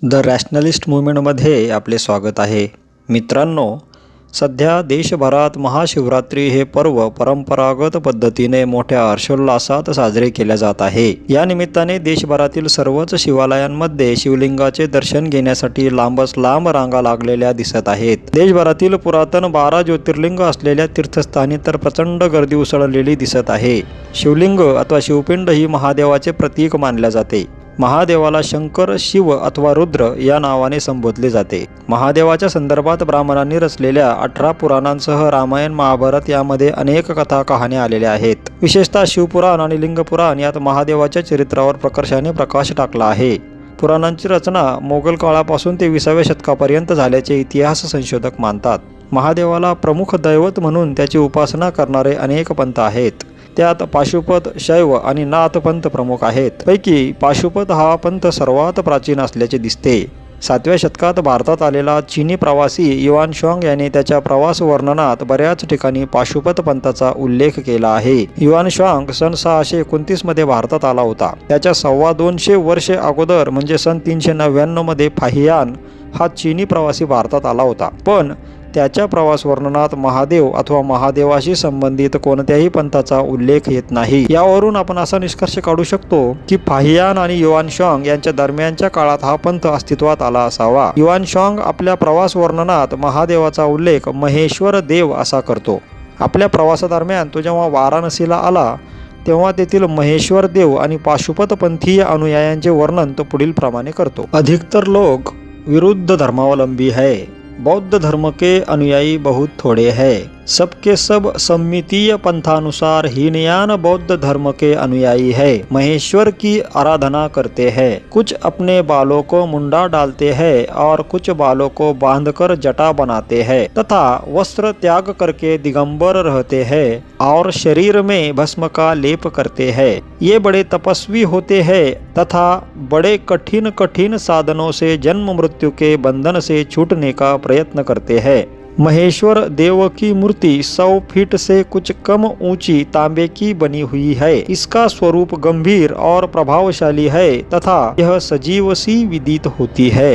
The रॅशनलिस्ट मूव्हमेंटमध्ये आपले स्वागत आहे. मित्रांनो, सध्या देशभरात महाशिवरात्री हे पर्व परंपरागत पद्धतीने मोठ्या हर्षोल्लासात साजरे केले जात आहे. या निमित्ताने देशभरातील सर्वच शिवालयांमध्ये शिवलिंगाचे दर्शन घेण्यासाठी लांबच लांब रांगा लागलेल्या दिसत आहेत. देशभरातील पुरातन 12 ज्योतिर्लिंग असलेल्या तीर्थस्थानी तर प्रचंड गर्दी उसळलेली दिसत आहे. शिवलिंग अथवा शिवपिंड ही महादेवाचे प्रतीक मानले जाते. महादेवाला शंकर, शिव अथवा रुद्र या नावाने संबोधले जाते. महादेवाच्या संदर्भात ब्राह्मणांनी रचलेल्या 18 पुराणांसह रामायण, महाभारत यामध्ये अनेक कथा कहाण्या आलेल्या आहेत. विशेषतः शिवपुराण आणि लिंगपुराण यात महादेवाच्या चरित्रावर प्रकर्षाने प्रकाश टाकला आहे. पुराणांची रचना मोगल काळापासून ते 20व्या शतकापर्यंत झाल्याचे इतिहास संशोधक मानतात. महादेवाला प्रमुख दैवत म्हणून त्याची उपासना करणारे अनेक पंथ आहेत. त्यात पाशुपत, शैव आणि नाथ पंथ प्रमुख आहेत. पैकी पाशुपत हा पंथ सर्वात प्राचीन असल्याचे दिसते. 7व्या शतकात भारतात आलेला चीनी प्रवासी युआन शांग याने त्याच्या प्रवास वर्णनात बऱ्याच ठिकाणी पाशुपत पंथाचा उल्लेख केला आहे. युआन शांग सन 629 मध्ये भारतात आला होता. त्याच्या 250 वर्षे अगोदर म्हणजे सन 399 मध्ये फाहियान हा चीनी प्रवासी भारतात आला होता. पण त्याच्या प्रवास वर्णनात महादेव अथवा महादेवाशी संबंधित कोणत्याही पंथाचा उल्लेख येत नाही. यावरून आपण असा निष्कर्ष काढू शकतो की फाहियान आणि युआन शांग यांच्या दरम्यानच्या काळात हा पंथ अस्तित्वात आला असावा. युआन शांग आपल्या प्रवास वर्णनात महादेवाचा उल्लेख महेश्वर देव असा करतो. आपल्या प्रवासादरम्यान तो जेव्हा वाराणसीला आला तेव्हा तेथील महेश्वर देव आणि पाशुपत पंथीय अनुयायांचे वर्णन तो पुढील प्रमाणे करतो. अधिकतर लोग विरुद्ध धर्मावलंबी है, बौद्ध धर्म के अनुयायी बहुत थोड़े हैं, सबके सब सम्मितीय पंथानुसार हीनयान बौद्ध धर्म के अनुयायी है, महेश्वर की आराधना करते हैं, कुछ अपने बालों को मुंडा डालते हैं और कुछ बालों को बांधकर जटा बनाते हैं तथा वस्त्र त्याग करके दिगंबर रहते हैं और शरीर में भस्म का लेप करते हैं. ये बड़े तपस्वी होते हैं तथा बड़े कठिन कठिन साधनों से जन्म मृत्यु के बंधन से छूटने का प्रयत्न करते हैं. महेश्वर देव की मूर्ति 100 फीट से कुछ कम ऊंची तांबे की बनी हुई है. इसका स्वरूप गंभीर और प्रभावशाली है तथा यह सजीव सी विदित होती है.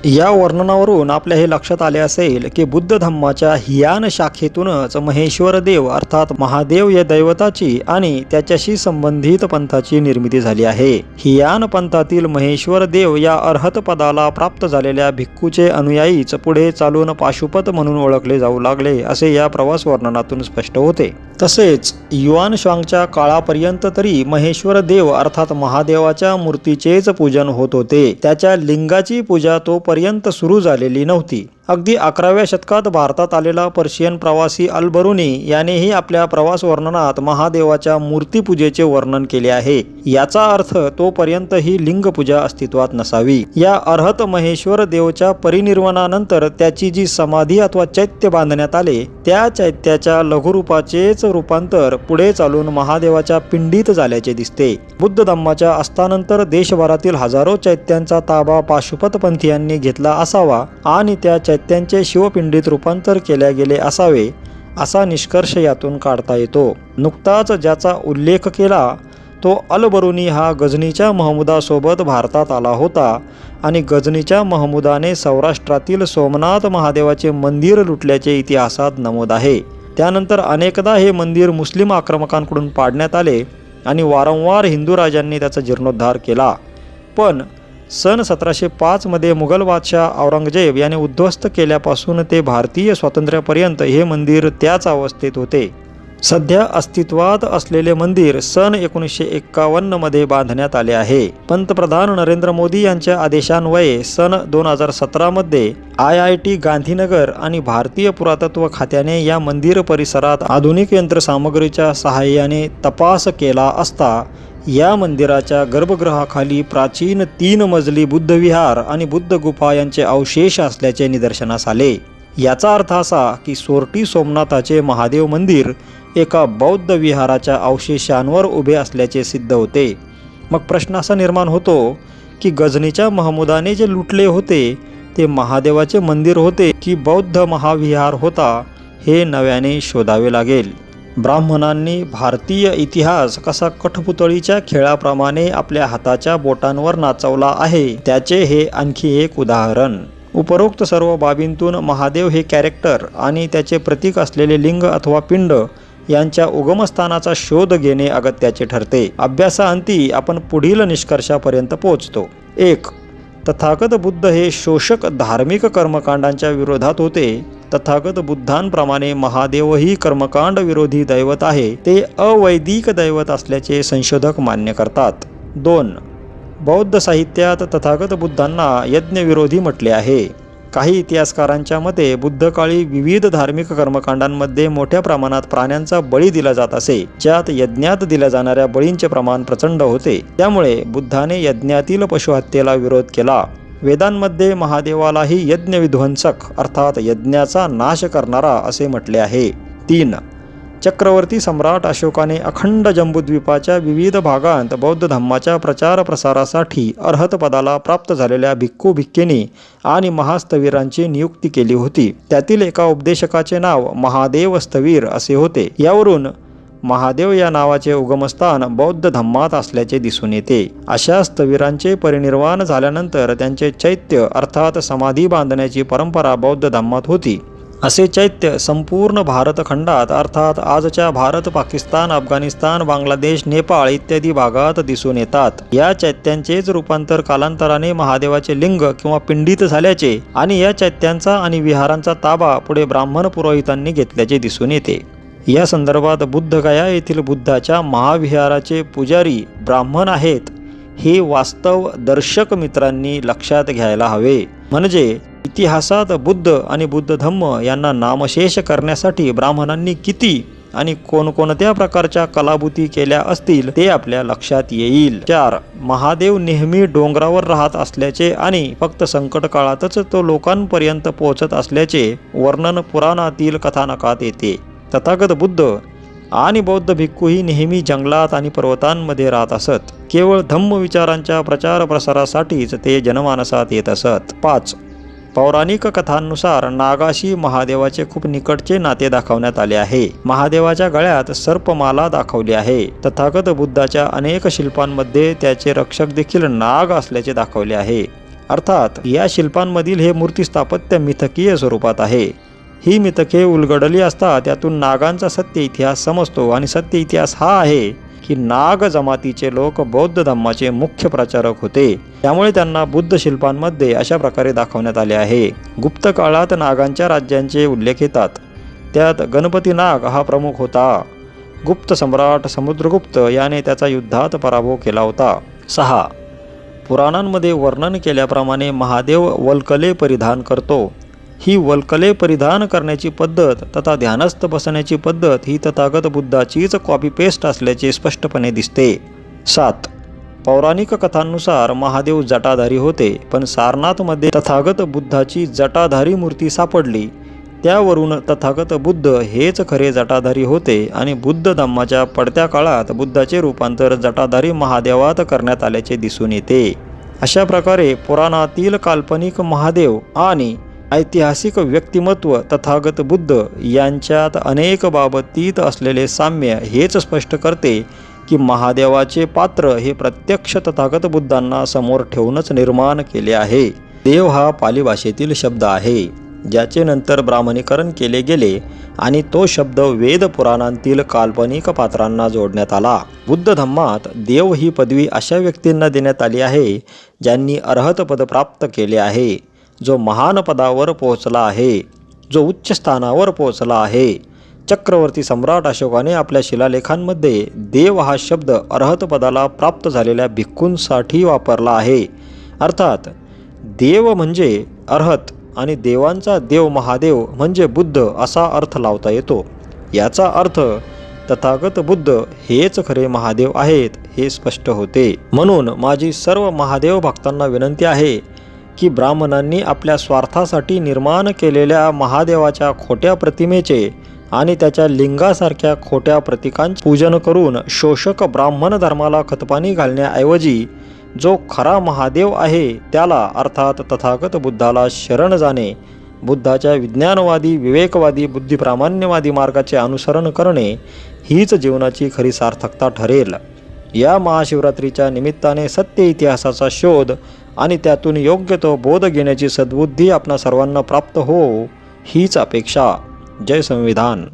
या वर्णनावरून आपल्या हे लक्षात आले असेल की बुद्ध धम्माच्या हियान शाखेतूनच महेश्वर देव अर्थात महादेव या दैवताची आणि त्याच्याशी संबंधित पंथाची निर्मिती झाली आहे. हियान पंथातील महेश्वर देव या अर्हत पदाला प्राप्त झालेल्या भिक्खूचे अनुयायीच पुढे चालून पाशुपत म्हणून ओळखले जाऊ लागले असे या प्रवास वर्णनातून स्पष्ट होते. तसेच युआन शांगच्या काळापर्यंत तरी महेश्वर देव अर्थात महादेवाच्या मूर्तीचेच पूजन होत होते. त्याच्या लिंगाची पूजा तोपर्यंत सुरू झालेली नव्हती. अगदी 11व्या शतकात भारतात आलेला पर्शियन प्रवासी अल-बरुनी यानेही आपल्या प्रवास वर्णनात महादेवाच्या मूर्तीपूजेचे वर्णन केले आहे. याचा अर्थ तोपर्यंत ही लिंगपूजा अस्तित्वात नसावी. या अर्हत महेश्वर देवच्या परिनिर्वाणानंतर त्याची जी समाधी अथवा चैत्य बांधण्यात आले त्या चैत्याच्या लघुरूपाचेच रूपांतर पुढे चालून महादेवाच्या पिंडीत झाल्याचे दिसते. बुद्ध धम्माच्या अस्तानंतर देशभरातील हजारो चैत्यांचा ताबा पाशुपत पंथीयांनी घेतला असावा आणि त्या चैत्यांचे शिवपिंडीत रूपांतर केले गेले असावे असा निष्कर्ष यातून काढता येतो. नुकताच ज्याचा उल्लेख केला तो अल-बरुनी हा गझनीच्या महमुदासोबत भारतात आला होता आणि गझनीच्या महमुदाने सौराष्ट्रातील सोमनाथ महादेवाचे मंदिर लुटल्याचे इतिहासात नमूद आहे. त्यानंतर अनेकदा हे मंदिर मुस्लिम आक्रमकांकडून पाडण्यात आले आणि वारंवार हिंदू राजांनी त्याचा जीर्णोद्धार केला. पण सन 1705 मध्ये मुघल बादशाह औरंगजेब याने उद्ध्वस्त केल्यापासून ते भारतीय स्वातंत्र्यापर्यंत हे मंदिर त्याच अवस्थेत होते. सध्या अस्तित्वात असलेले मंदिर सन 1951 मध्ये बांधण्यात आले आहे. पंतप्रधान नरेंद्र मोदी यांच्या आदेशान्वये सन 2017 मध्ये IIT गांधीनगर आणि भारतीय पुरातत्व खात्याने या मंदिर परिसरात आधुनिक यंत्रसामग्रीच्या सहाय्याने तपास केला असता या मंदिराच्या गर्भगृहाखाली प्राचीन 3 मजली बुद्धविहार आणि बुद्ध गुफा यांचे अवशेष असल्याचे निदर्शनास आले. याचा अर्थ असा की सोरटी सोमनाथाचे महादेव मंदिर एका बौद्ध विहाराच्या अवशेषांवर उभे असल्याचे सिद्ध होते. मग प्रश्न असा निर्माण होतो की गझनीच्या महमुदाने जे लुटले होते ते महादेवाचे मंदिर होते की बौद्ध महाविहार होता हे नव्याने शोधावे लागेल. ब्राह्मणांनी भारतीय इतिहास कसा कठपुतळीच्या खेळाप्रमाणे आपल्या हाताच्या बोटांवर नाचवला आहे त्याचे हे आणखी एक उदाहरण. उपरोक्त सर्व बाबींतून महादेव हे कॅरेक्टर आणि त्याचे प्रतीक असलेले लिंग अथवा पिंड यांच्या उगमस्थानाचा शोध घेणे अगत्याचे ठरते. अभ्यासाअंती आपण पुढील निष्कर्षापर्यंत पोहोचतो. 1. तथागत बुद्ध हे शोषक धार्मिक कर्मकांडांच्या विरोधात होते. तथागत बुद्धांप्रमाणे महादेवही कर्मकांड विरोधी दैवत आहे. ते अवैदिक दैवत असल्याचे संशोधक मान्य करतात. 2. बौद्ध साहित्यात तथागत बुद्धांना यज्ञविरोधी म्हटले आहे. काही इतिहासकारांच्या मते बुद्धकाळी विविध धार्मिक कर्मकांडांमध्ये मोठ्या प्रमाणात प्राण्यांचा बळी दिला जात असे, ज्यात यज्ञात दिल्या जाणाऱ्या बळींचे प्रमाण प्रचंड होते. त्यामुळे बुद्धाने यज्ञातील पशुहत्येला विरोध केला. वेदांमध्ये महादेवालाही यज्ञविध्वंसक अर्थात यज्ञाचा नाश करणारा असे म्हटले आहे. 3. चक्रवर्ती सम्राट अशोकाने अखंड जंबूद्वीपाच्या विविध भागांत बौद्ध धम्माच्या प्रचार प्रसारासाठी अर्हत पदाला प्राप्त झालेल्या भिक्खू भिक्खिनी आणि महास्थवीरांची नियुक्ती केली होती. त्यातील एका उपदेशकाचे नाव महादेव स्थवीर असे होते. यावरून महादेव या नावाचे उगमस्थान बौद्ध धम्मात असल्याचे दिसून येते. अशा स्थवीरांचे परिनिर्वाण झाल्यानंतर त्यांचे चैत्य अर्थात समाधी बांधण्याची परंपरा बौद्ध धम्मात होती. असे चैत्य संपूर्ण भारतखंडात अर्थात आजच्या भारत, पाकिस्तान, अफगाणिस्तान, बांगलादेश, नेपाळ इत्यादी भागात दिसून येतात. या चैत्यांचेच रूपांतर कालांतराने महादेवाचे लिंग किंवा पिंडीत झाल्याचे आणि या चैत्यांचा आणि विहारांचा ताबा पुढे ब्राह्मण पुरोहितांनी घेतल्याचे दिसून येते. या संदर्भात बुद्धगया येथील बुद्धाच्या महाविहाराचे पुजारी ब्राह्मण आहेत हे वास्तव दर्शक मित्रांनी लक्षात घ्यायला हवे. म्हणजे इतिहासात बुद्ध आणि बुद्ध धम्म यांना नामशेष करण्यासाठी ब्राह्मणांनी किती आणि कोणकोणत्या प्रकारच्या कलाबुती केल्या असतील ते आपल्या लक्षात येईल. 4. महादेव नेहमी डोंगरावर राहत असल्याचे आणि फक्त संकट काळातच तो लोकांपर्यंत पोहोचत असल्याचे वर्णन पुराणातील कथानकात येते. तथागत बुद्ध आणि बौद्ध भिक्खूही नेहमी जंगलात आणि पर्वतांमध्ये राहत असत. केवळ धम्म विचारांच्या प्रचार प्रसारासाठीच ते जनमानसात येत असत. 5. पौराणिक कथांनुसार नागाशी महादेवाचे खूप निकटचे नाते दाखवण्यात आले आहे. महादेवाच्या गळ्यात सर्पमाला दाखवली आहे. तथागत बुद्धाच्या अनेक शिल्पांमध्ये त्याचे रक्षक देखील नाग असल्याचे दाखवले आहे. अर्थात या शिल्पांमधील हे मूर्ती स्थापत्य मिथकीय स्वरूपात आहे. ही मिथके उलगडली असता त्यातून नागांचा सत्य इतिहास समजतो आणि सत्य इतिहास हा आहे की नाग जमातीचे लोक बौद्ध धम्माचे मुख्य प्रचारक होते. त्यामुळे त्यांना बुद्ध शिल्पांमध्ये अशा प्रकारे दाखवण्यात आले आहे. गुप्त काळात नागांच्या राज्यांचे उल्लेख येतात. त्यात गणपती नाग हा प्रमुख होता. गुप्त सम्राट समुद्रगुप्त याने त्याचा युद्धात पराभव केला होता. 6. पुराणांमध्ये वर्णन केल्याप्रमाणे महादेव वल्कले परिधान करतो. ही वल्कले परिधान करण्याची पद्धत तथा ध्यानस्थ बसण्याची पद्धत ही तथागत बुद्धाचीच कॉपी पेस्ट असल्याचे स्पष्टपणे दिसते. 7. पौराणिक कथांनुसार महादेव जटाधारी होते, पण सारनाथमध्ये तथागत बुद्धाची जटाधारी मूर्ती सापडली. त्यावरून तथागत बुद्ध हेच खरे जटाधारी होते आणि बुद्ध धम्माच्या पडत्या काळात बुद्धाचे रूपांतर जटाधारी महादेवात करण्यात आल्याचे दिसून येते. अशा प्रकारे पुराणातील काल्पनिक महादेव आणि ऐतिहासिक व्यक्तिमत्व तथागत बुद्ध यांच्यात अनेक बाबतीत असलेले साम्य हेच स्पष्ट करते की महादेवाचे पात्र हे प्रत्यक्ष तथागत बुद्धांना समोर ठेवूनच निर्माण केले आहे. देव हा पाली भाषेतील शब्द आहे ज्याचे नंतर ब्राह्मणीकरण केले गेले आणि तो शब्द वेद पुराणांतील काल्पनिक पात्रांना जोडण्यात आला. बुद्ध धम्मात देव ही पदवी अशा व्यक्तींना देण्यात आली आहे ज्यांनी अर्हत पद प्राप्त केले आहे, जो महान पदावर पोहोचला आहे, जो उच्च स्थानावर पोहोचला आहे. चक्रवर्ती सम्राट अशोकाने आपल्या शिलालेखांमध्ये देव हा शब्द अर्हत पदाला प्राप्त झालेल्या भिक्खूंसाठी वापरला आहे. अर्थात देव म्हणजे अर्हत आणि देवांचा देव महादेव म्हणजे बुद्ध असा अर्थ लावता येतो. याचा अर्थ तथागत बुद्ध हेच खरे महादेव आहेत हे स्पष्ट होते. म्हणून माझी सर्व महादेव भक्तांना विनंती आहे की ब्राह्मणांनी आपल्या स्वार्थासाठी निर्माण केलेल्या महादेवाच्या खोट्या प्रतिमेचे आणि त्याच्या लिंगासारख्या खोट्या प्रतीकांचे पूजन करून शोषक ब्राह्मण धर्माला खतपाणी घालण्याऐवजी जो खरा महादेव आहे त्याला अर्थात तथागत बुद्धाला शरण जाणे बुद्धाच्या विज्ञानवादी, विवेकवादी, बुद्धिप्रामाण्यवादी मार्गाचे अनुसरण करणे हीच जीवनाची खरी सार्थकता ठरेल. या महाशिवरात्रीच्या निमित्ताने सत्य इतिहासाचा शोध आणि त्यातून योग्य तो बोध घेण्याची सद्बुद्धी आपणा सर्वांना प्राप्त हो, हीच अपेक्षा. जय संविधान.